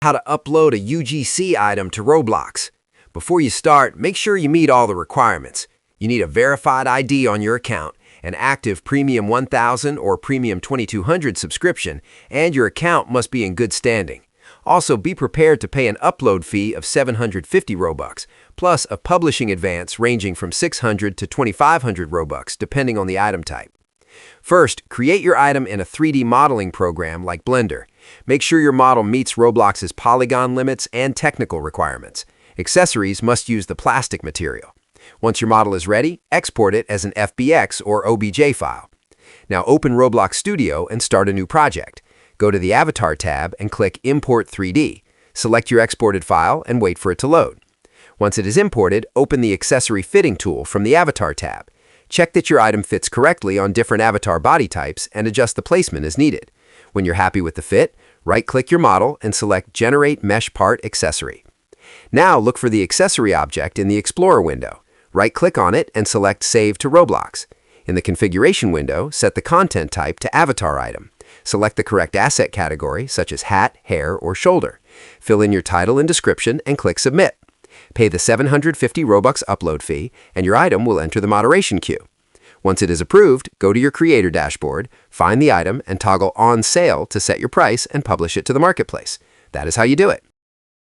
How to upload a UGC item to Roblox. Before you start, make sure you meet all the requirements. You need a verified ID on your account, an active Premium 1000 or Premium 2200 subscription, and your account must be in good standing. Also, be prepared to pay an upload fee of 750 Robux, plus a publishing advance ranging from 600 to 2500 Robux, depending on the item type. First, create your item in a 3D modeling program like Blender. Make sure your model meets Roblox's polygon limits and technical requirements. Accessories must use the plastic material. Once your model is ready, export it as an FBX or OBJ file. Now open Roblox Studio and start a new project. Go to the Avatar tab and click Import 3D. Select your exported file and wait for it to load. Once it is imported, open the Accessory Fitting tool from the Avatar tab. Check that your item fits correctly on different avatar body types and adjust the placement as needed. When you're happy with the fit, right-click your model and select Generate Mesh Part Accessory. Now look for the accessory object in the Explorer window. Right-click on it and select Save to Roblox. In the Configuration window, set the content type to Avatar Item. Select the correct asset category, such as hat, hair, or shoulder. Fill in your title and description and click Submit. Pay the 750 Robux upload fee, and your item will enter the moderation queue. Once it is approved, go to your creator dashboard, find the item, and toggle On Sale to set your price and publish it to the marketplace. That is how you do it.